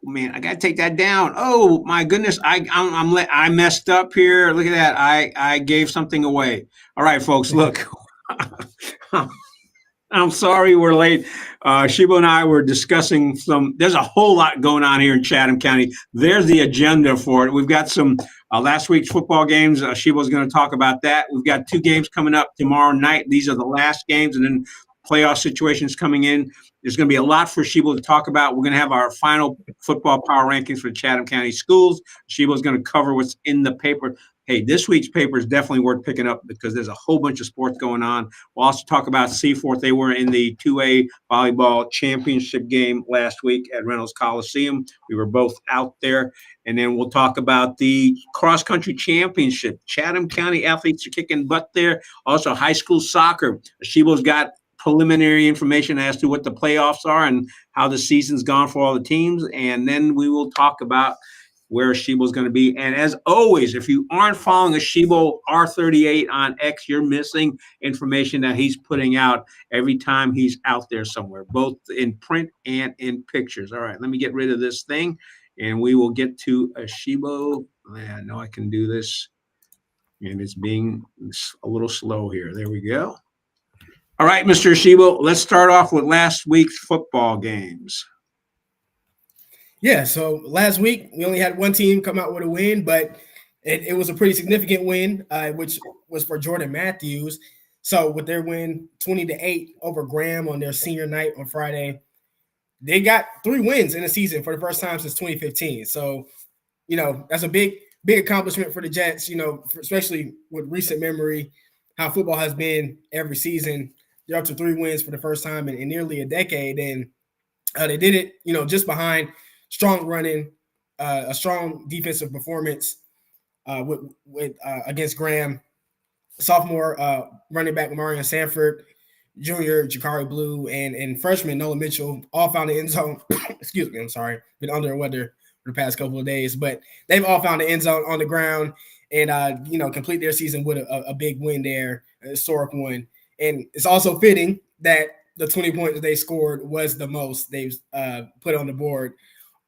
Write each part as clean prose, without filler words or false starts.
man, I got to take that down. Oh my goodness, I messed up here. Look at that. I gave something away. All right, folks, look. I'm sorry we're late. Asheebo and I were discussing there's a whole lot going on here in Chatham County. There's the agenda for it. We've got some last week's football games. Asheebo's going to talk about that. We've got 2 games coming up tomorrow night. These are the last games, and then playoff situations coming in. There's going to be a lot for Asheebo to talk about. We're going to have our final football power rankings for Chatham County schools. Asheebo's going to cover what's in the paper. Hey, this week's paper is definitely worth picking up because there's a whole bunch of sports going on. We'll also talk about Seaforth. They were in the 2A volleyball championship game last week at Reynolds Coliseum. We were both out there. And then we'll talk about the cross-country championship. Chatham County athletes are kicking butt there. Also, high school soccer. Asheebo's got preliminary information as to what the playoffs are and how the season's gone for all the teams. And then we will talk about where Asheebo's going to be. And as always, if you aren't following Asheebo R38 on X, you're missing information that he's putting out every time he's out there somewhere, both in print and in pictures. All right, let me get rid of this thing, and we will get to Asheebo. I know I can do this, and it's being a little slow here. There we go. All right, Mr. Asheebo, let's start off with last week's football games. Yeah, so last week we only had one team come out with a win, but it was a pretty significant win, which was for Jordan Matthews. So with their win 20-8 over Graham on their senior night on Friday, they got 3 wins in the season for the first time since 2015. So, that's a big accomplishment for the Jets, especially with recent memory, how football has been every season. They're up to 3 wins for the first time in nearly a decade. And they did it, just behind strong running, a strong defensive performance with against Graham, sophomore running back Marion Sanford, junior Jakari Blue, and freshman Nolan Mitchell all found the end zone. Excuse me, I'm sorry, been under the weather for the past couple of days, but they've all found the end zone on the ground and complete their season with a big win there, a historic one. And it's also fitting that the 20 points that they scored was the most they've put on the board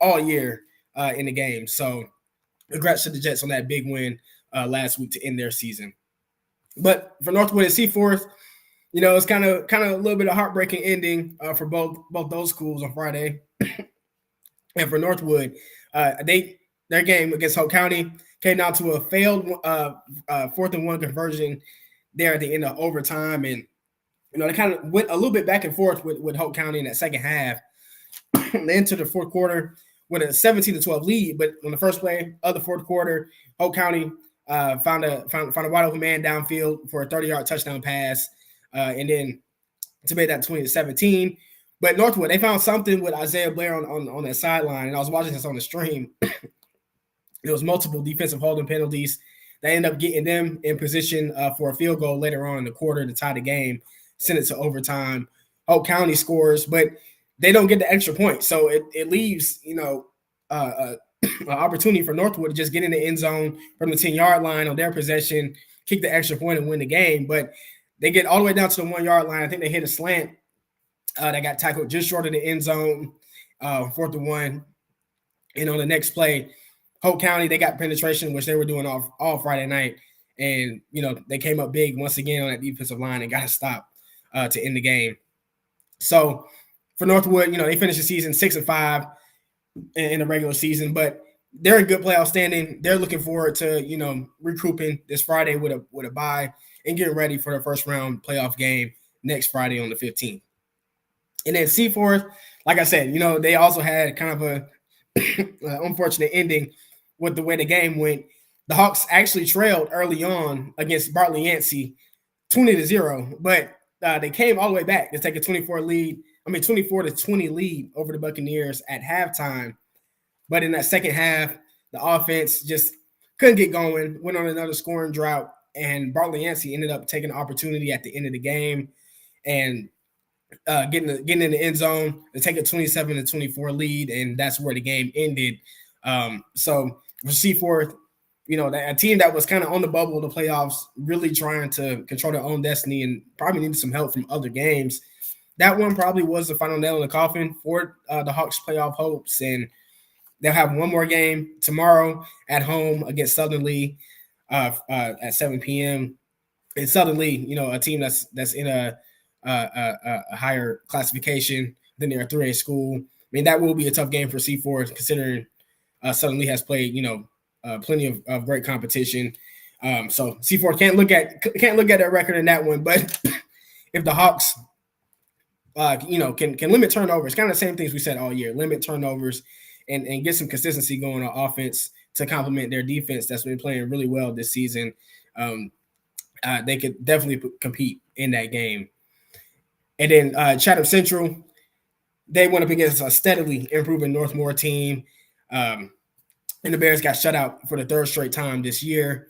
all year in the game. So congrats to the Jets on that big win last week to end their season. But for Northwood and Seaforth, it's kind of a little bit of heartbreaking ending for both those schools on Friday. And for Northwood, their game against Hope County came down to a failed 4th and 1 conversion there at the end of overtime. And, they kind of went a little bit back and forth with Hope County in that second half. They entered the fourth quarter with a 17-12 lead, but on the first play of the fourth quarter, Hope County found a wide open man downfield for a 30-yard touchdown pass, and then to make that 20-17. But Northwood, they found something with Isaiah Blair on that sideline, and I was watching this on the stream. There was multiple defensive holding penalties that ended up getting them in position for a field goal later on in the quarter to tie the game, send it to overtime. Hope County scores, but they don't get the extra point. So it leaves, an opportunity for Northwood to just get in the end zone from the 10-yard line on their possession, kick the extra point and win the game. But they get all the way down to the 1-yard line. I think they hit a slant that got tackled just short of the end zone, 4th and 1. And on the next play, Hope County, they got penetration, which they were doing all Friday night. And, they came up big once again on that defensive line and got a stop to end the game. So for Northwood, they finished the season 6-5 in the regular season, but they're in good playoff standing. They're looking forward to, recouping this Friday with a bye and getting ready for their first round playoff game next Friday on the 15th. And then Seaforth, like I said, they also had kind of a unfortunate ending with the way the game went. The Hawks actually trailed early on against Bartley Yancey 20-0, but they came all the way back to take a 24-20 lead over the Buccaneers at halftime. But in that second half, the offense just couldn't get going, went on another scoring drought, and Bartley Yancey ended up taking an opportunity at the end of the game and getting in the end zone to take a 27-24 lead, and that's where the game ended. So for Seaforth, a team that was kind of on the bubble of the playoffs, really trying to control their own destiny and probably needed some help from other games. That one probably was the final nail in the coffin for the Hawks' playoff hopes. And, They'll have one more game tomorrow at home against Southern Lee at 7 p.m. And Southern Lee, a team that's in a higher classification than their 3A school. I mean, that will be a tough game for Seaforth, considering Southern Lee has played, plenty of great competition. So Seaforth can't look at their record in that one. But if the Hawks, can limit turnovers, kind of the same things we said all year, limit turnovers and get some consistency going on offense to complement their defense that's been playing really well this season. They could definitely compete in that game. And then Chatham Central, they went up against a steadily improving Northmore team. And the Bears got shut out for the third straight time this year,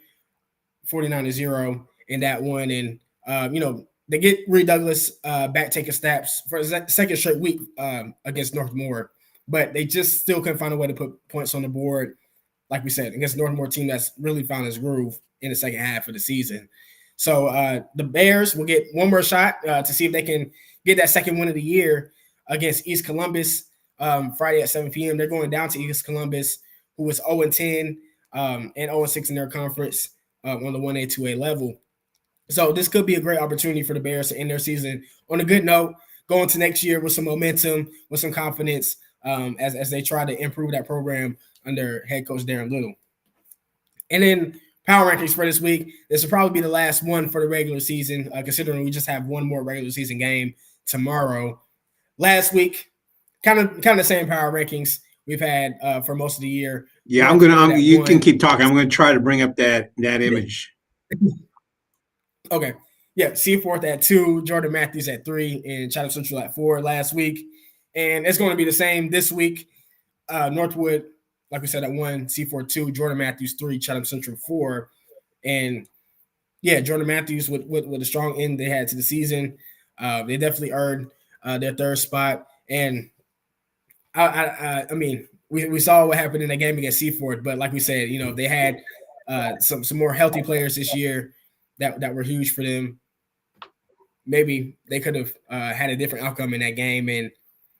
49-0 in that one. And, they get Reed Douglas back taking snaps for the second straight week against Northmore. But they just still couldn't find a way to put points on the board, like we said, against the Northmore team that's really found its groove in the second half of the season. So the Bears will get one more shot to see if they can get that second win of the year against East Columbus Friday at 7 p.m. They're going down to East Columbus, who is 0-10 and 0-6 in their conference on the 1A, 2A level. So this could be a great opportunity for the Bears to end their season on a good note, going to next year with some momentum, with some confidence as they try to improve that program under head coach Darren Little. And then power rankings for this week. This will probably be the last one for the regular season, considering we just have one more regular season game tomorrow. Last week, kind of the same power rankings we've had for most of the year. Yeah, you can keep talking. I'm going to try to bring up that image. Okay. Yeah, Seaforth at 2, Jordan Matthews at 3, and Chatham Central at 4 last week. And it's going to be the same this week. Northwood, like we said, at 1, Seaforth 2, Jordan Matthews 3, Chatham Central 4. And, yeah, Jordan Matthews with a strong end they had to the season. They definitely earned their third spot. And, I mean, we saw what happened in that game against Seaforth. But like we said, they had some more healthy players this year that were huge for them. Maybe they could have had a different outcome in that game and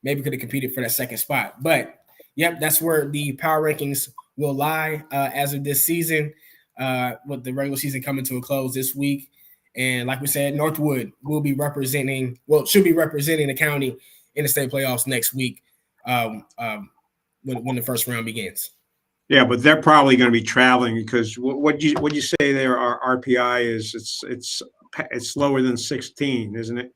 maybe could have competed for that second spot. But, yep, that's where the power rankings will lie as of this season, with the regular season coming to a close this week. And like we said, Northwood should be representing the county in the state playoffs next week when the first round begins. Yeah, but they're probably going to be traveling because what you say there? Our RPI is it's lower than 16, isn't it?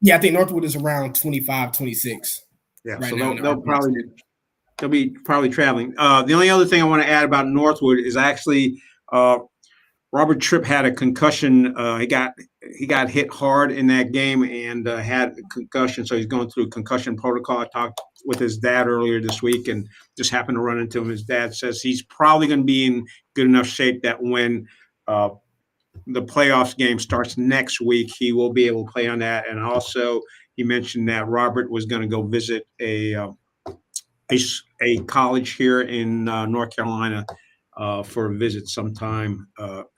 Yeah, I think Northwood is around 25, 26. Yeah, right so now they'll be probably traveling. The only other thing I want to add about Northwood is actually Robert Tripp had a concussion. He got hit hard in that game and had a concussion, so he's going through concussion protocol. I talked with his dad earlier this week and just happened to run into him. His dad says he's probably going to be in good enough shape that when the playoffs game starts next week, he will be able to play on that. And also, he mentioned that Robert was going to go visit a college here in North Carolina for a visit sometime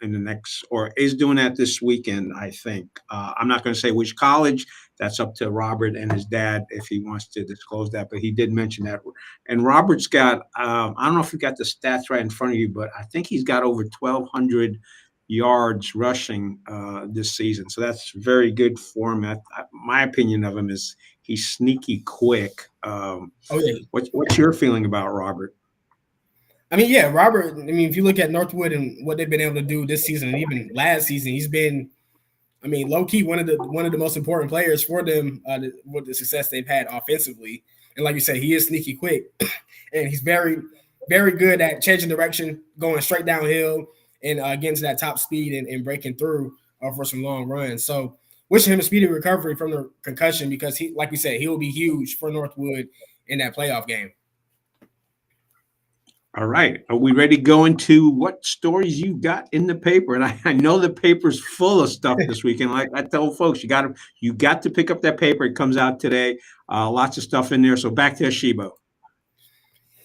in the next, or is doing that this weekend, I think. I'm not going to say which college. That's up to Robert and his dad if he wants to disclose that, but he did mention that. And Robert's got, I don't know if you got the stats right in front of you, but I think he's got over 1,200 yards rushing this season. So that's very good for him. My opinion of him is he's sneaky quick. What's your feeling about Robert? I mean, yeah, Robert, if you look at Northwood and what they've been able to do this season and even last season, he's been, low-key one of the most important players for them with the success they've had offensively. And like you said, he is sneaky quick. And he's very, very good at changing direction, going straight downhill and getting to that top speed and breaking through for some long runs. So wishing him a speedy recovery from the concussion because, like we said, he will be huge for Northwood in that playoff game. All right. Are we ready to go into what stories you got in the paper? And I know the paper's full of stuff this weekend. Like I tell folks, you got to pick up that paper. It comes out today. Lots of stuff in there. So back to Asheebo.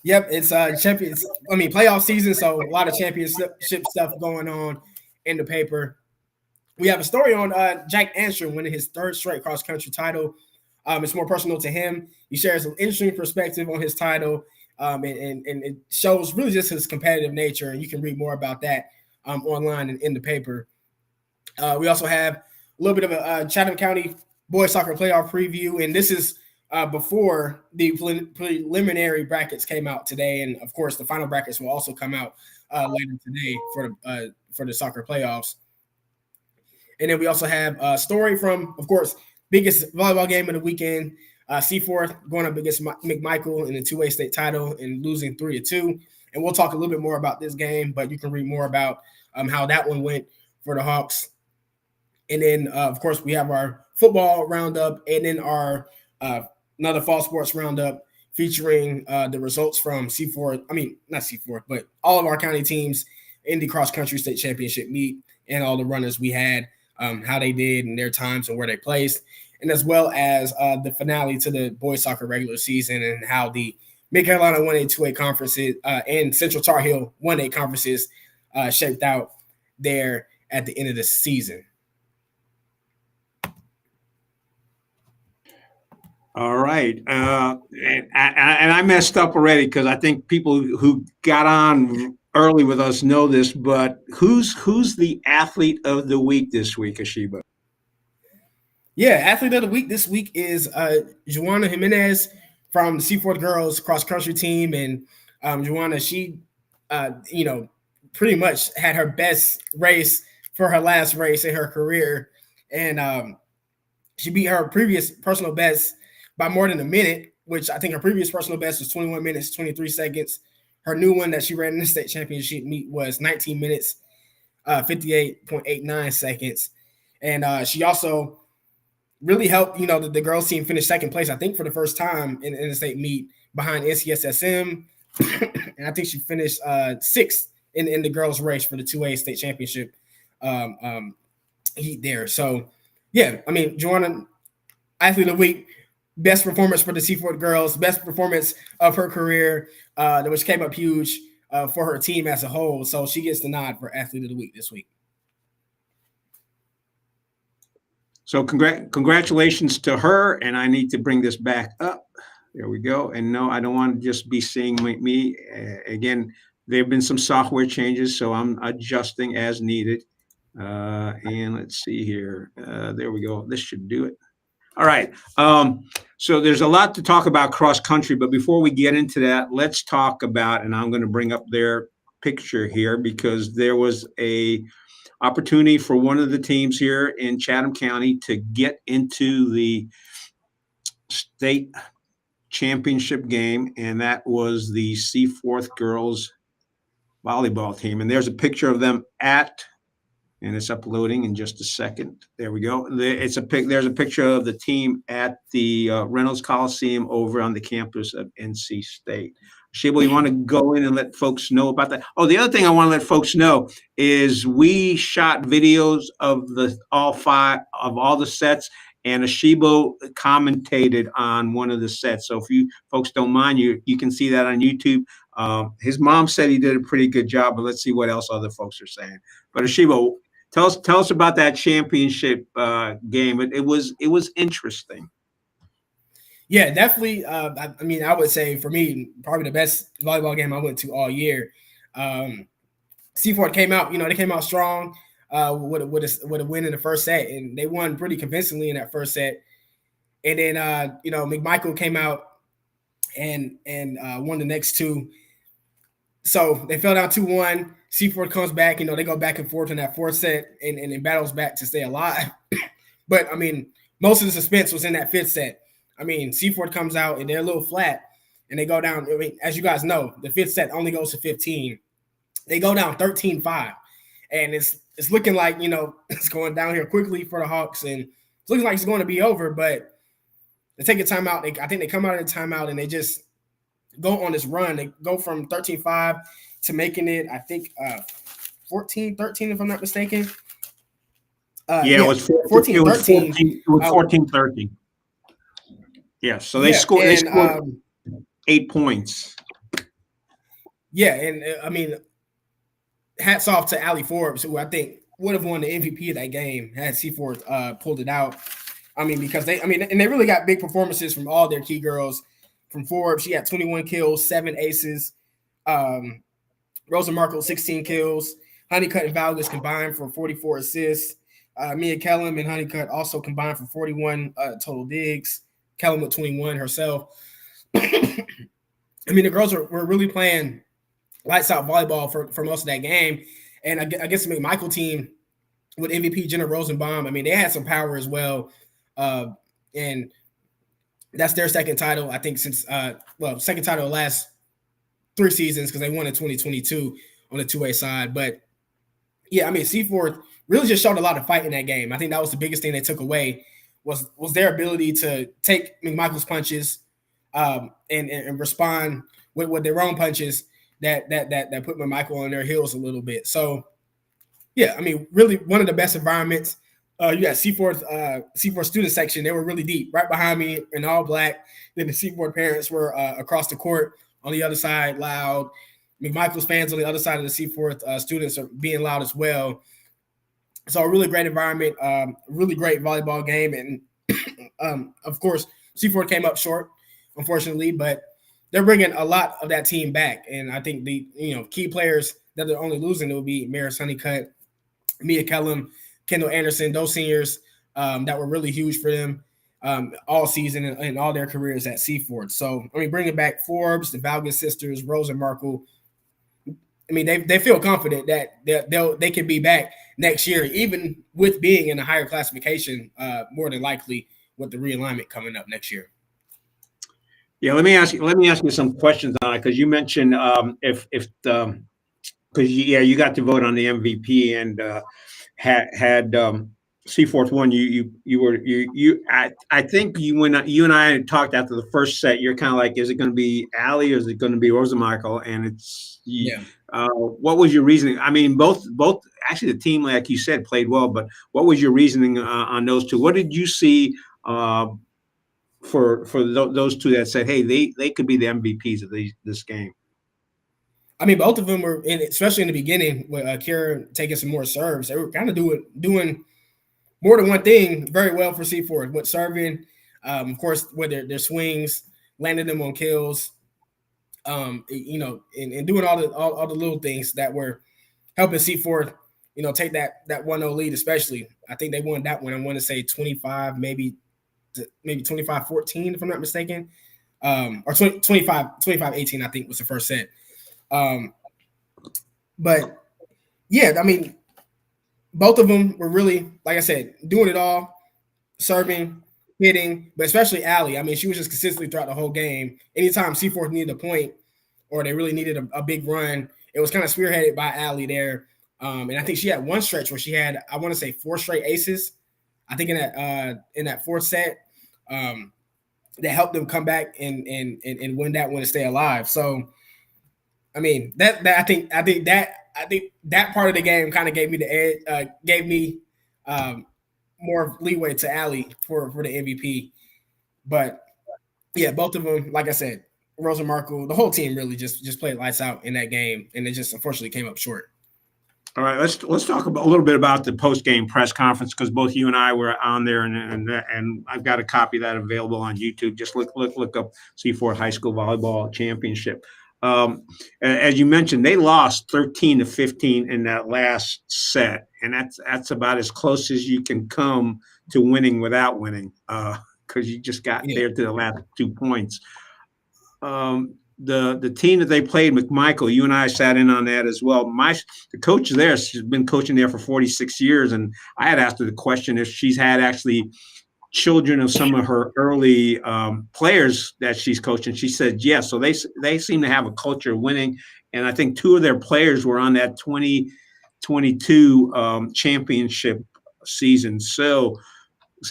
Yep, it's playoff season, so a lot of championship stuff going on in the paper. We have a story on Jack Anstrom winning his third straight cross-country title. It's more personal to him. He shares an interesting perspective on his title. And it shows really just his competitive nature, and you can read more about that online and in the paper. We also have a little bit of a Chatham County boys soccer playoff preview, and this is before the preliminary brackets came out today, and of course the final brackets will also come out later today for the soccer playoffs. And then we also have a story from, of course, biggest volleyball game of the weekend. Seaforth going up against McMichael in the 2A state title and losing 3-2. And we'll talk a little bit more about this game, but you can read more about how that one went for the Hawks. And then, of course, we have our football roundup and then our another fall sports roundup featuring the results from Seaforth. I mean, not Seaforth, but all of our county teams in the cross-country state championship meet and all the runners we had, how they did and their times and where they placed, and as well as the finale to the boys soccer regular season and how the Mid-Carolina 1A, 2A conferences and Central Tar Heel 1A conferences shaped out there at the end of the season. All right. And I messed up already because I think people who got on early with us know this, but who's the athlete of the week this week, Asheebo? Yeah, athlete of the week this week is Joanna Jimenez from the Seaforth girls cross country team, and Joanna, she, pretty much had her best race for her last race in her career, and she beat her previous personal best by more than a minute, which I think her previous personal best was 21 minutes, 23 seconds. Her new one that she ran in the state championship meet was 19 minutes, 58.89 seconds. And she also really helped, the girls team finish second place, I think, for the first time in the state meet behind NCSSM. And I think she finished sixth in the girls race for the 2A state championship heat there. So, yeah, I mean, Joanna, athlete of the week, best performance for the Seaforth girls, best performance of her career, which came up huge for her team as a whole. So she gets the nod for athlete of the week this week. So congratulations to her. And I need to bring this back up. There we go. And no, I don't want to just be seeing me. Again, there have been some software changes, so I'm adjusting as needed. And let's see here. There we go. This should do it. All right. So there's a lot to talk about cross country, but before we get into that, let's talk about, and I'm going to bring up their picture here because there was a opportunity for one of the teams here in Chatham County to get into the state championship game, and that was the Seaforth girls volleyball team. And there's a picture of them and it's uploading in just a second. There we go. There's a picture of the team at the Reynolds Coliseum over on the campus of NC State. Asheebo, you want to go in and let folks know about that? Oh, the other thing I want to let folks know is we shot videos of all the sets, and Asheebo commentated on one of the sets. So if you folks don't mind, you can see that on YouTube. His mom said he did a pretty good job, but let's see what else other folks are saying. But Asheebo, tell us about that championship game. It was interesting. Yeah, definitely. I mean, I would say for me, probably the best volleyball game I went to all year. Seaforth came out, they came out strong with a win in the first set, and they won pretty convincingly in that first set. And then, McMichael came out and won the next two. So they fell down 2-1. Seaforth comes back, they go back and forth in that fourth set and battles back to stay alive. But, I mean, most of the suspense was in that fifth set. I mean, Seaforth comes out and they're a little flat and they go down. I mean, as you guys know, the fifth set only goes to 15. They go down 13-5. And it's looking like, it's going down here quickly for the Hawks. And it's looking like it's going to be over, but they take a timeout. I think they come out of the timeout and they just go on this run. They go from 13-5 to making it, I think, 14-13, if I'm not mistaken. It was 14-13. It was 14-13. Yeah, so they scored. They scored 8 points. Yeah, and I mean, hats off to Allie Forbes, who I think would have won the MVP of that game had Seaforth pulled it out. I mean, because they really got big performances from all their key girls. from Forbes. She had 21 kills, 7 aces. Rosa Markle, 16 kills. Honeycutt and Valgas combined for 44 assists. Mia Kellum and Honeycutt also combined for 41 total digs. Kellum with 21 herself. I mean, the girls were really playing lights out volleyball for most of that game. And I guess the McMichael team with MVP Jenna Rosenbaum, I mean, they had some power as well. And that's their second title, I think, since second title the last 3 seasons, because they won in 2022 on the 2A side. But yeah, I mean, Seaforth really just showed a lot of fight in that game. I think that was the biggest thing they took away was their ability to take McMichael's punches and respond with their own punches that put McMichael on their heels a little bit. So yeah, I mean, really one of the best environments. You got Seaforth student section. They were really deep, right behind me in all black. Then the Seaforth parents were across the court on the other side, loud. McMichael's fans on the other side of the Seaforth students are being loud as well. So a really great environment, really great volleyball game. And of course, Seaforth came up short, unfortunately, but they're bringing a lot of that team back. And I think the key players that they're only losing will be Maris Honeycutt, Mia Kellum, Kendall Anderson, those seniors that were really huge for them all season and all their careers at Seaforth. So, I mean, bringing back Forbes, the Valgas sisters, Rose and Markle, I mean, they feel confident that they can be back next year, even with being in a higher classification, more than likely with the realignment coming up next year. Yeah, let me ask you some questions on it, because you mentioned you got to vote on the MVP and had Seaforth won. I think when you and I talked after the first set, you're kind of like, is it going to be Allie or is it going to be Rosa Michael? And it's what was your reasoning? I mean, both actually the team, like you said, played well, but what was your reasoning on those two? What did you see for those two that said, hey, they could be the MVPs of this game? I mean, both of them were, especially in the beginning with Kira taking some more serves. They were kind of doing more than one thing very well for Seaforth, with serving, of course, with their swings, landing them on kills, and doing all the little things that were helping Seaforth, take that 1-0 lead. Especially, I think they won that one. I want to say 25, maybe 25-14, if I'm not mistaken, or 25-18. I think was the first set. But yeah, I mean, both of them were really, like I said, doing it all, serving, hitting, but especially Allie. I mean, she was just consistently throughout the whole game. Anytime Seaforth needed a point or they really needed a big run, it was kind of spearheaded by Allie there. And I think she had one stretch where she had, I want to say, 4 straight aces. I think in that fourth set, that helped them come back and win that one and stay alive. So, I mean, I think that part of the game kind of gave me the edge, gave me more leeway to Allie for the MVP. But yeah, both of them, like I said, Rosa Markle, the whole team really just played lights out in that game, and it just unfortunately came up short. All right, let's talk a little bit about the post-game press conference, because both you and I were on there, and I've got a copy of that available on YouTube. Just look up Seaforth High School Volleyball Championship. As you mentioned, they lost 13-15 in that last set, and that's about as close as you can come to winning without winning, because you just got there to the last 2 points. The team that they played, McMichael, you and I sat in on that as well. The coach there, she's been coaching there for 46 years, and I had asked her the question if she's had actually children of some of her early players that she's coaching. She said yes. So they seem to have a culture of winning, and I think 2 of their players were on that 2022 championship season. So,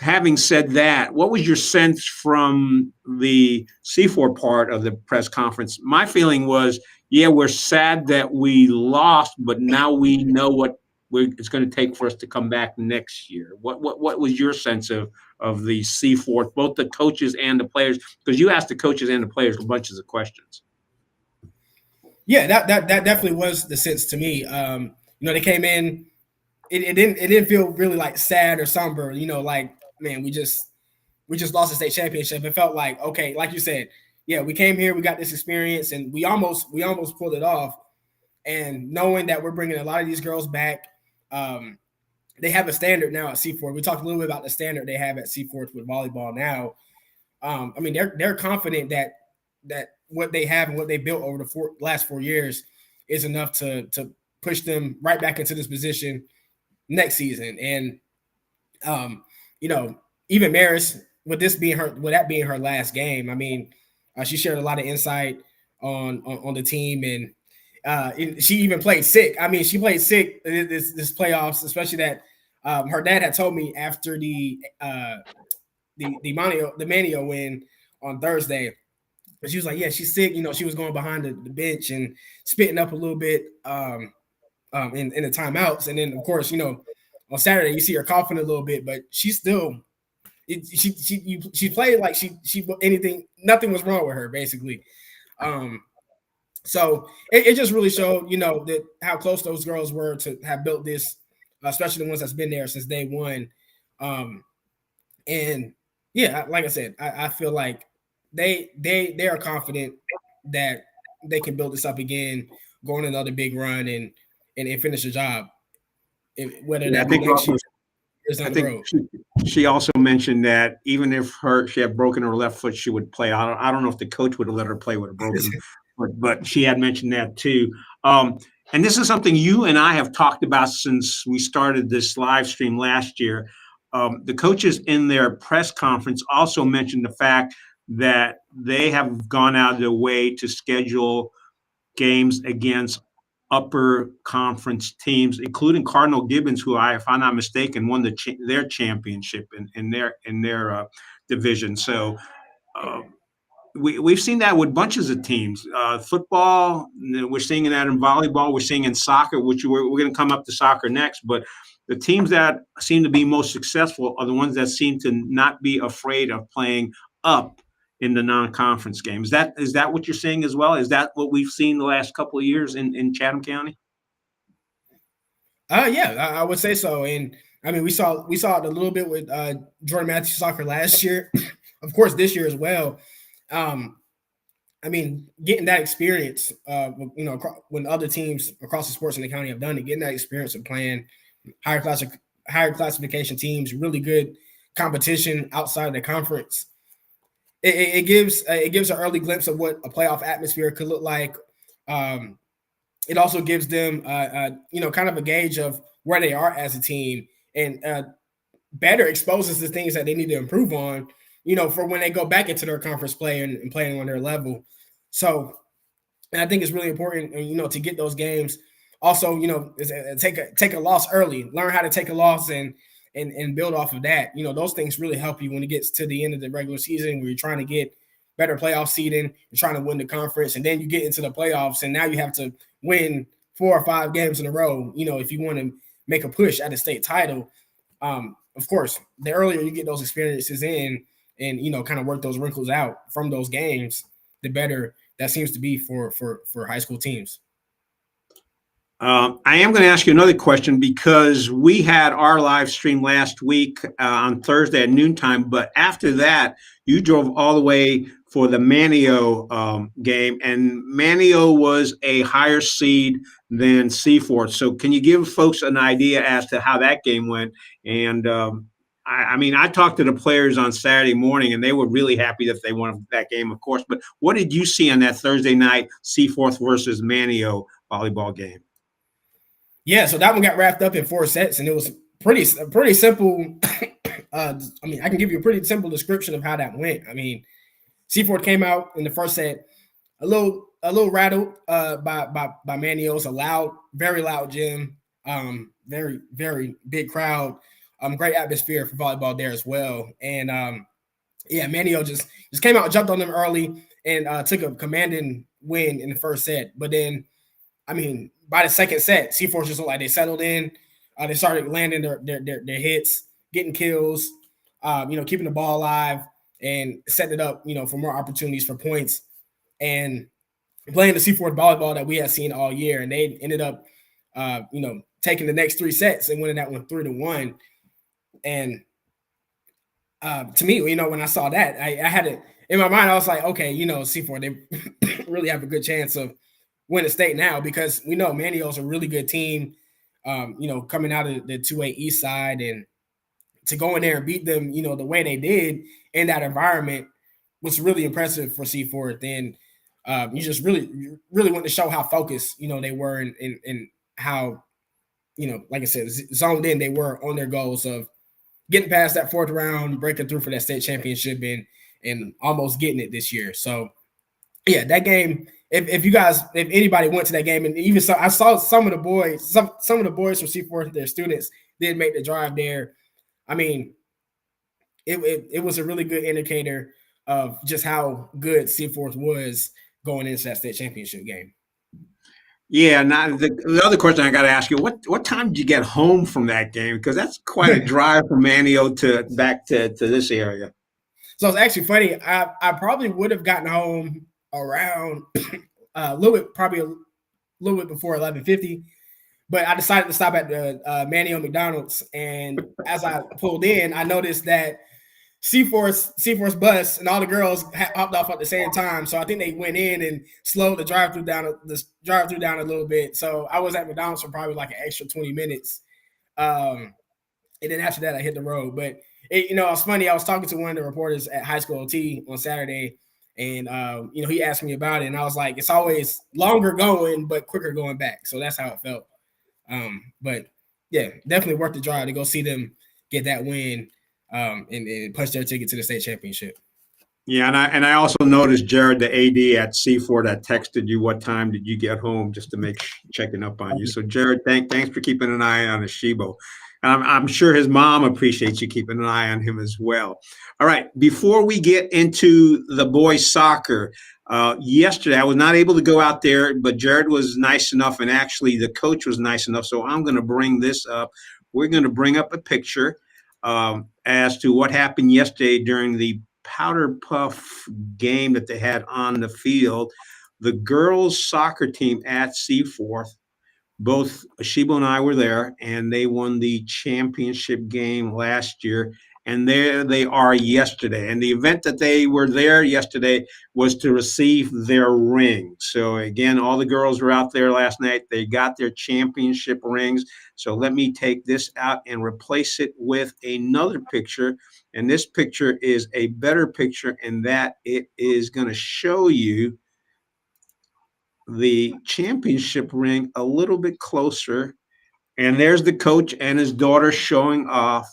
having said that, what was your sense from the Seaforth part of the press conference? My feeling was, yeah, we're sad that we lost, but now we know what it's going to take for us to come back next year. What was your sense of the Seaforth, both the coaches and the players? Because you asked the coaches and the players a bunch of questions. Yeah, that definitely was the sense to me. They came in. It didn't feel really like sad or somber. Like, man, we just lost the state championship. It felt like, okay, like you said, yeah, we came here, we got this experience, and we almost pulled it off. And knowing that we're bringing a lot of these girls back, they have a standard now at Seaforth. We talked a little bit about the standard they have at Seaforth with volleyball now. I mean, they're confident that what they have and what they built over the last 4 years is enough to push them right back into this position next season. And you know, even Maris, with that being her last game, I mean, she shared a lot of insight on the team, and she even played sick. I mean, she played sick this playoffs, especially that her dad had told me after the Manio win on Thursday. But she was like, yeah, she's sick. You know, she was going behind the bench and spitting up a little bit in the timeouts. And then, of course, you know, on Saturday you see her coughing a little bit, but she still she played like she nothing was wrong with her basically. So it just really showed, you know, that how close those girls were to have built this, especially the ones that's been there since day one. And yeah, like I said, I feel like they are confident that they can build this up again, go on another big run and finish the job. Whether that be next year or down the road. She also mentioned that even if she had broken her left foot, she would play. I don't know if the coach would have let her play with a broken foot, but she had mentioned that too. And this is something you and I have talked about since we started this live stream last year. The coaches in their press conference also mentioned the fact that they have gone out of their way to schedule games against upper conference teams, including Cardinal Gibbons, who if I'm not mistaken, won their championship in their division. So we've seen that with bunches of teams. Football, we're seeing that in volleyball, we're seeing in soccer, which we're going to come up to soccer next. But the teams that seem to be most successful are the ones that seem to not be afraid of playing up in the non-conference game. Is that what you're seeing as well? Is that what we've seen the last couple of years in Chatham County? Yeah, I would say so. And I mean, we saw it a little bit with Jordan Matthews soccer last year, of course, this year as well. I mean, getting that experience, you know, when other teams across the sports in the county have done it, getting that experience of playing higher classification teams, really good competition outside of the conference. It gives an early glimpse of what a playoff atmosphere could look like. It also gives them, you know, kind of a gauge of where they are as a team, and better exposes the things that they need to improve on, you know, for when they go back into their conference play and playing on their level. So, and I think it's really important, you know, to get those games. Also, you know, take a loss early, learn how to take a loss and build off of that. You know, those things really help you when it gets to the end of the regular season where you're trying to get better playoff seeding, you're trying to win the conference, and then you get into the playoffs, and now you have to win 4 or 5 games in a row, you know, if you want to make a push at a state title. Of course, the earlier you get those experiences in and, you know, kind of work those wrinkles out from those games, the better that seems to be for high school teams. I am going to ask you another question because we had our live stream last week on Thursday at noontime, but after that, you drove all the way for the Manio game, and Manio was a higher seed than Seaforth. So can you give folks an idea as to how that game went? And I mean, I talked to the players on Saturday morning, and they were really happy that they won that game, of course. But what did you see on that Thursday night Seaforth versus Manio volleyball game? Yeah, so that one got wrapped up in 4 sets, and it was pretty simple. I mean, I can give you a pretty simple description of how that went. I mean, Seaforth came out in the first set a little rattled by Manio's, a very loud gym, very, very big crowd, great atmosphere for volleyball there as well. And yeah, Manio just came out, jumped on them early, and took a commanding win in the first set. But then, I mean, by the second set, Seaforth just looked like they settled in. They started landing their hits, getting kills, you know, keeping the ball alive and setting it up, you know, for more opportunities for points and playing the Seaforth volleyball that we had seen all year. And they ended up, you know, taking the next 3 sets and winning that one 3-1. And to me, you know, when I saw that, I had in my mind, I was like, okay, Seaforth, they really have a good chance of winning state now because we know Manio's a really good team, coming out of the 2A East side, and to go in there and beat them, the way they did in that environment was really impressive for Seaforth. And you just really want to show how focused, they were and how, like I said, zoned in they were on their goals of getting past that fourth round, breaking through for that state championship and almost getting it this year. So yeah, that game, if anybody went to that game, and even so, I saw some of the boys from Seaforth, their students did make the drive there. I mean, it was a really good indicator of just how good Seaforth was going into that state championship game. Yeah, now the other question I got to ask you: what time did you get home from that game? Because that's quite a drive from Manio to back to this area. So it's actually funny. I probably would have gotten home around a little bit before 11:50, but I decided to stop at the Manio McDonald's. And as I pulled in, I noticed that Seaforth's bus and all the girls hopped off at the same time. So I think they went in and slowed the drive-through down a little bit. So I was at McDonald's for probably like an extra 20 minutes. And then after that, I hit the road. But it's funny. I was talking to one of the reporters at High School OT on Saturday, and he asked me about it, and I was like, it's always longer going, but quicker going back. So that's how it felt. But yeah, definitely worth the drive to go see them get that win. And punch their ticket to the state championship. Yeah, and I also noticed Jared, the AD at Seaforth, that texted you what time did you get home just to make checking up on you. So Jared, thanks for keeping an eye on Asheebo. And I'm sure his mom appreciates you keeping an eye on him as well. All right, before we get into the boys soccer, yesterday I was not able to go out there, but Jared was nice enough, and actually the coach was nice enough. So I'm going to bring this up. We're going to bring up a picture as to what happened yesterday during the powder puff game that they had on the field. The girls soccer team at Seaforth, both Asheebo and I were there, and they won the championship game last year. And there they are yesterday. And the event that they were there yesterday was to receive their ring. So again, all the girls were out there last night. They got their championship rings. So let me take this out and replace it with another picture. And this picture is a better picture in that it is going to show you the championship ring a little bit closer. And there's the coach and his daughter showing off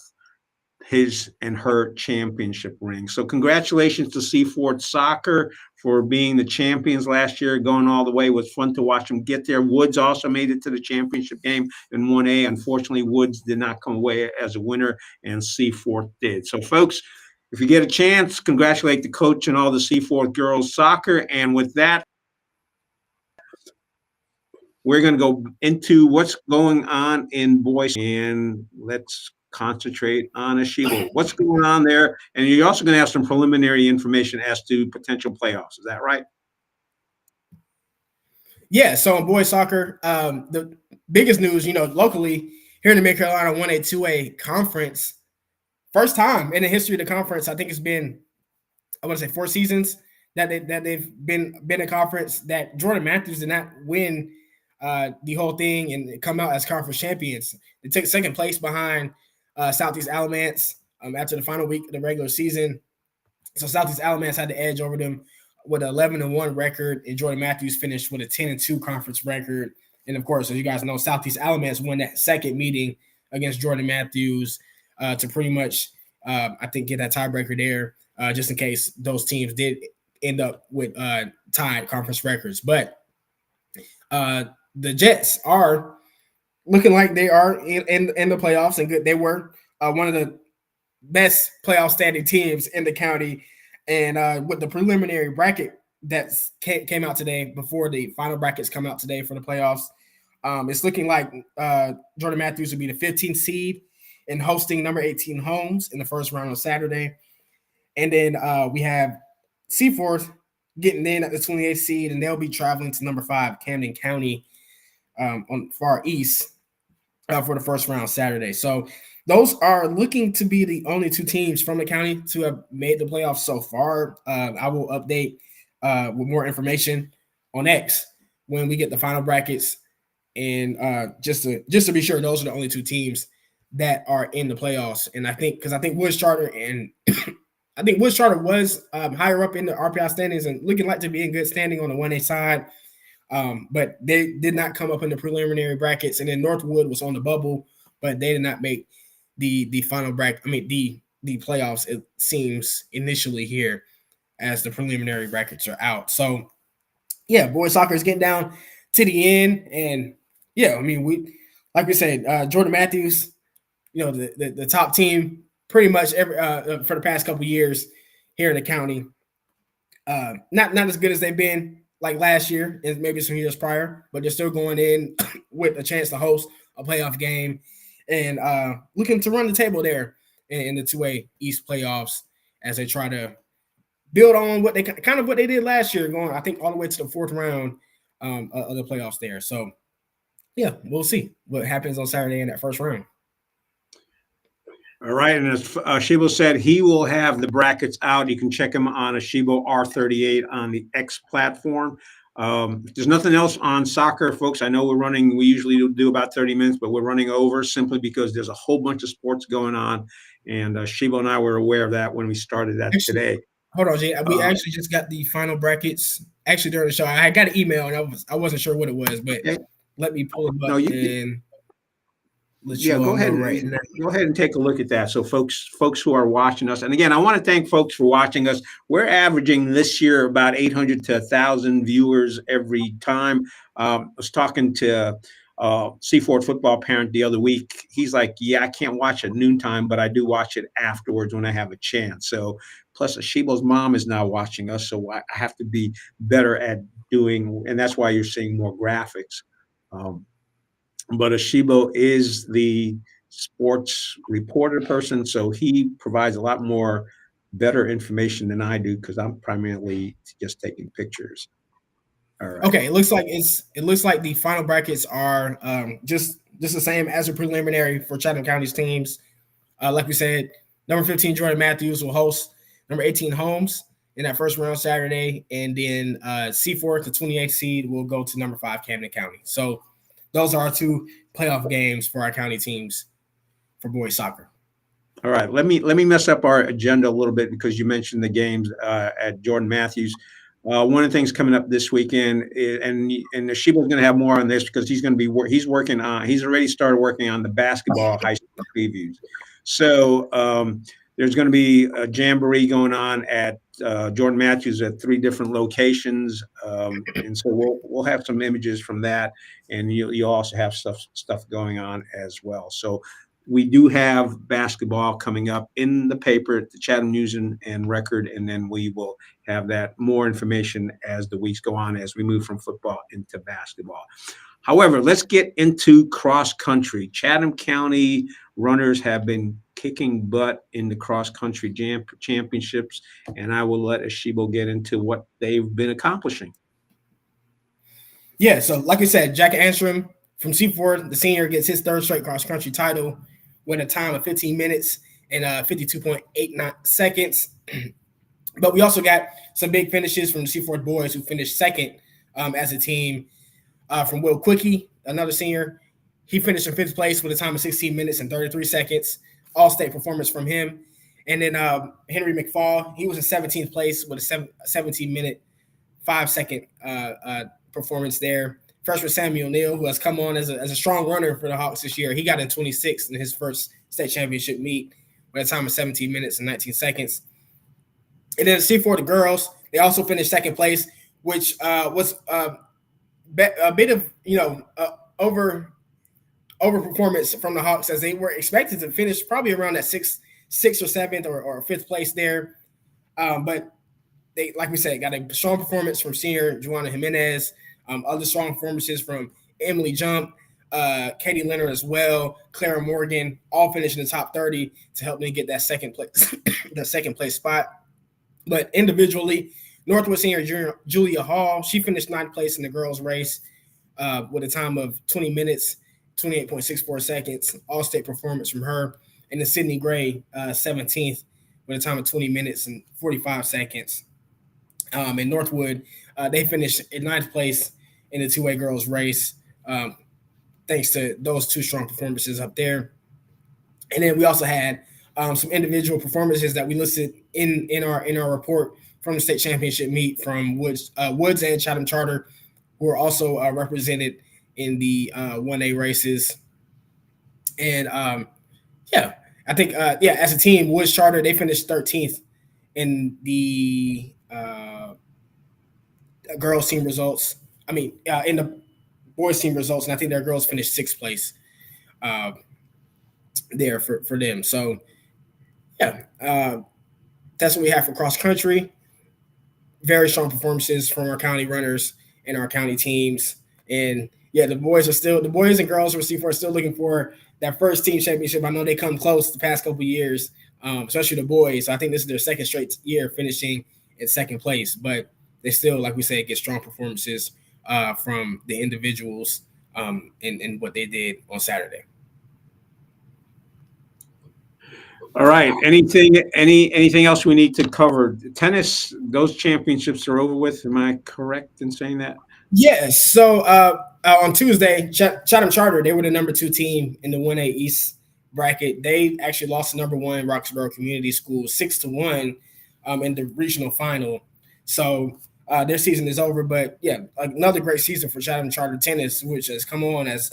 his and her championship ring. So congratulations to Seaforth Soccer for being the champions last year, going all the way. It was fun to watch them get there. Woods also made it to the championship game in 1A. Unfortunately, Woods did not come away as a winner, and Seaforth did. So, folks, if you get a chance, congratulate the coach and all the Seaforth girls soccer. And with that, we're going to go into what's going on in boys, and let's concentrate on Asheebo. What's going on there? And you're also going to have some preliminary information as to potential playoffs. Is that right? Yeah. So in boys soccer, the biggest news, locally here in the Mid Carolina 1A, 2A conference, first time in the history of the conference. I think it's been, I want to say 4 seasons that they've been a conference that Jordan Matthews did not win the whole thing and come out as conference champions. They took second place behind Southeast Alamance after the final week of the regular season. So Southeast Alamance had the edge over them with an 11-1 record, and Jordan Matthews finished with a 10-2 conference record. And of course, as you guys know, Southeast Alamance won that second meeting against Jordan Matthews to pretty much, I think, get that tiebreaker there, just in case those teams did end up with tied conference records. But the Jets are looking like they are in the playoffs, and good. They were one of the best playoff standing teams in the county. And with the preliminary bracket that came out today, before the final brackets come out today for the playoffs, it's looking like Jordan Matthews will be the 15th seed and hosting number 18 Homes in the first round on Saturday. And then we have Seaforth getting in at the 28th seed, and they'll be traveling to number 5 Camden County on far east for the first round Saturday. So Those are looking to be the only two teams from the county to have made the playoffs so far. I will update with more information on X when we get the final brackets, and just to be sure, those are the only two teams that are in the playoffs. And I think Woods Charter and I think Woods Charter was higher up in the RPI standings and looking like to be in good standing on the 1A side, but they did not come up in the preliminary brackets. And then Northwood was on the bubble, but they did not make the final bracket. I mean the playoffs. It seems initially here as the preliminary brackets are out. So yeah, boys soccer is getting down to the end, and yeah, I mean like we said, Jordan Matthews, the top team pretty much every for the past couple years here in the county. Not as good as they've been like last year and maybe some years prior, but they're still going in with a chance to host a playoff game and looking to run the table there in the 2A East playoffs as they try to build on what they did last year, going I think all the way to the fourth round of the playoffs there. So yeah, we'll see what happens on Saturday in that first round. All right, and as Asheebo said, he will have the brackets out. You can check him on Asheebo R38 on the X platform. There's nothing else on soccer, folks. I know we usually do about 30 minutes, but we're running over simply because there's a whole bunch of sports going on, and Asheebo and I were aware of that when we started that today. Hold on, Jay. We actually just got the final brackets actually during the show. I got an email and I wasn't sure what it was, but let me pull it up and let you go ahead and take a look at that. So folks who are watching us, and again, I want to thank folks for watching us. We're averaging this year about 800 to 1,000 viewers every time. I was talking to Seaforth football parent the other week. He's like, yeah, I can't watch at noontime, but I do watch it afterwards when I have a chance. So plus Asheebo's mom is now watching us, so I have to be better at doing, and that's why you're seeing more graphics. But Asheebo is the sports reporter person, so he provides a lot more better information than I do because I'm primarily just taking pictures. All right. Okay, it looks like the final brackets are just the same as a preliminary for Chatham County's teams. Like we said, number 15 Jordan Matthews will host number 18 Holmes in that first round Saturday, and then Seaforth, the 28th seed, will go to number 5 Camden County. So those are our two playoff games for our county teams for boys soccer. All right, let me mess up our agenda a little bit because you mentioned the games at Jordan Matthews. One of the things coming up this weekend, and Asheebo's going to have more on this because he's going to be he's already started working on the basketball high school previews. So there's going to be a jamboree going on at Jordan Matthews at 3 different locations, and so we'll have some images from that, and you also have stuff going on as well. So we do have basketball coming up in the paper at the Chatham News and Record, and then we will have that more information as the weeks go on as we move from football into basketball. However, let's get into cross country. Chatham County runners have been kicking butt in the cross country championships, and I will let Asheebo get into what they've been accomplishing. Yeah, so like I said, Jack Anstrom from Seaforth, the senior, gets his 3rd straight cross country title with a time of 15 minutes and 52.89 seconds. But we also got some big finishes from the Seaforth boys who finished 2nd as a team. From Will Quickie, another senior, he finished in 5th place with a time of 16 minutes and 33 seconds. All-state performance from him. And then Henry McFall, he was in 17th place with a 17-minute, 5-second performance there. Freshman Samuel Neal, who has come on as a strong runner for the Hawks this year, he got in 26th in his first state championship meet with a time of 17 minutes and 19 seconds. And then C4, the girls, they also finished 2nd place, which was a bit of, over performance from the Hawks, as they were expected to finish probably around that 6th or 7th or 5th place there. But they, like we said, got a strong performance from senior Juana Jimenez, other strong performances from Emily Jump, Katie Leonard as well, Clara Morgan, all finished in the top 30 to help them get that 2nd place, that 2nd place spot. But individually, Northwood senior Julia Hall, she finished 9th place in the girls' race with a time of 20 minutes, 28.64 seconds, all-state performance from her. and then Sydney Gray 17th with a time of 20 minutes and 45 seconds. And Northwood, they finished in ninth place in the two-way girls race, thanks to those two strong performances up there. And then we also had some individual performances that we listed in our report from the state championship meet from Woods and Chatham Charter, who are also represented in the 1A races. And I think as a team, Woods Charter, they finished 13th in the girls team results. In the boys team results, and I think their girls finished sixth place there for them. So that's what we have for cross country. Very strong performances from our county runners and our county teams. And the boys and girls from Seaforth are still looking for that first team championship. I know they come close the past couple of years, especially the boys. So I think this is their second straight year finishing in second place, but they still, like we said, get strong performances from the individuals in what they did on Saturday. All right. Anything else we need to cover? Tennis, those championships are over with. Am I correct in saying that? Yes. So on Tuesday, Chatham Charter, they were the number 2 team in the 1A East bracket. They actually lost to number 1 Roxborough Community School 6-1 in the regional final. So their season is over. But another great season for Chatham Charter tennis, which has come on as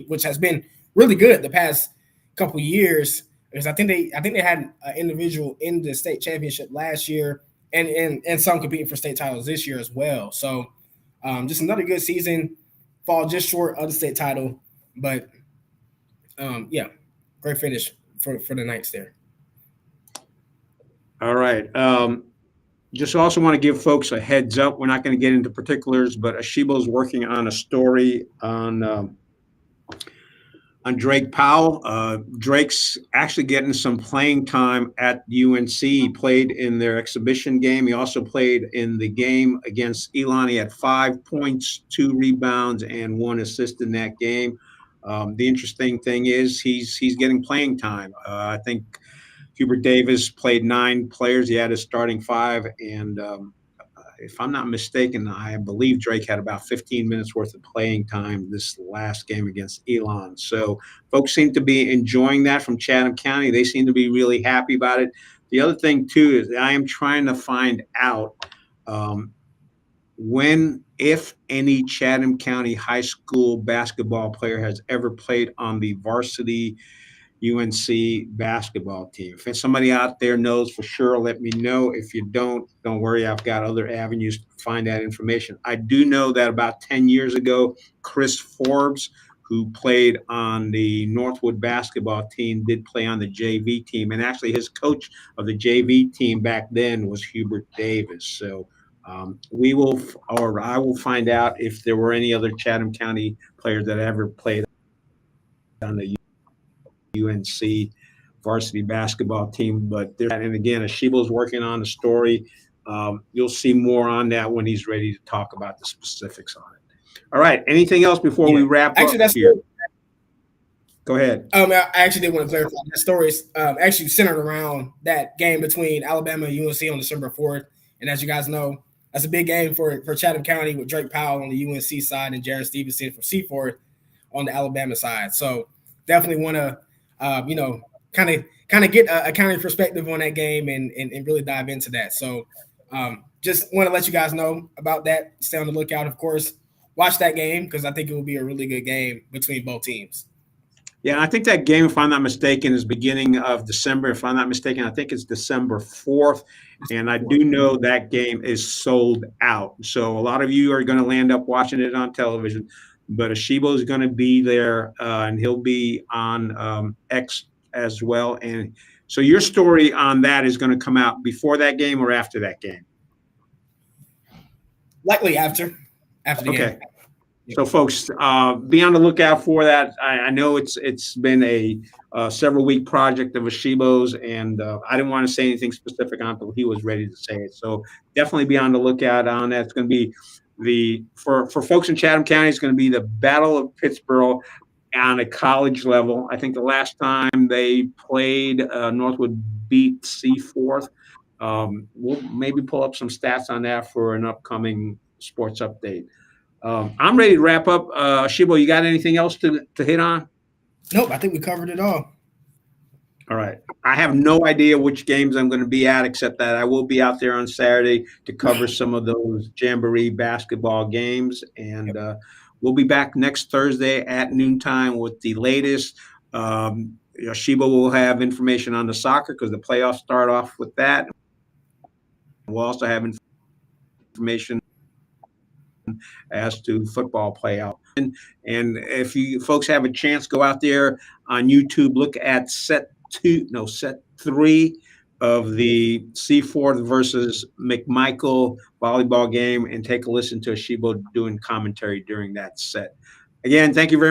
which has been really good the past couple years. Because I think they had an individual in the state championship last year, and some competing for state titles this year as well. So just another good season. Fall just short of the state title, but great finish for the Knights there. All right. Just also want to give folks a heads up. We're not going to get into particulars, but Asheebo is working on a story on Drake Powell. Drake's actually getting some playing time at UNC. He played in their exhibition game. He also played in the game against Elon. He had 5 points, 2 rebounds, and 1 assist in that game. The interesting thing is he's getting playing time. I think Hubert Davis played 9 players. He had his starting 5, and if I'm not mistaken, I believe Drake had about 15 minutes worth of playing time this last game against Elon. So folks seem to be enjoying that from Chatham County. They seem to be really happy about it. The other thing, too, is I am trying to find out when, if any, Chatham County high school basketball player has ever played on the varsity UNC basketball team. If somebody out there knows for sure, let me know. If you don't worry. I've got other avenues to find that information. I do know that about 10 years ago, Chris Forbes, who played on the Northwood basketball team, did play on the JV team. And actually his coach of the JV team back then was Hubert Davis. So I will find out if there were any other Chatham County players that ever played on the UNC varsity basketball team. But and again, Asheebo's working on the story. You'll see more on that when he's ready to talk about the specifics on it. All right. Anything else before we wrap up here? Go ahead. I actually did want to clarify that story is actually centered around that game between Alabama and UNC on December 4th. And as you guys know, that's a big game for Chatham County with Drake Powell on the UNC side and Jaron Stevenson from Seaforth on the Alabama side. So definitely want to kind of get a county perspective on that game and really dive into that. So just want to let you guys know about that. Stay on the lookout, of course. Watch that game because I think it will be a really good game between both teams. Yeah, I think that game, if I'm not mistaken, is beginning of December. If I'm not mistaken, I think it's December 4th. And I do know that game is sold out. So a lot of you are going to land up watching it on television. But Asheebo is going to be there, and he'll be on X as well. And so your story on that is going to come out before that game or after that game? Likely after the game. So, folks, be on the lookout for that. I know it's been a several-week project of Asheebo's, and I didn't want to say anything specific until he was ready to say it. So definitely be on the lookout on that. It's going to be for folks in Chatham County, it's going to be the Battle of Pittsburgh. on a college level. I think the last time they played, Northwood beat Seaforth. We'll maybe pull up some stats on that for an upcoming sports update. I'm ready to wrap up. Asheebo, you got anything else to hit on? Nope, I think we covered it all. All right. I have no idea which games I'm going to be at, except that I will be out there on Saturday to cover some of those Jamboree basketball games. And we'll be back next Thursday at noontime with the latest. Asheebo will have information on the soccer because the playoffs start off with that. We'll also have information as to football playoff. And if you folks have a chance, go out there on YouTube, look at set 3 of the Seaforth versus McMichael volleyball game and take a listen to Asheebo doing commentary during that set. Again, thank you very much.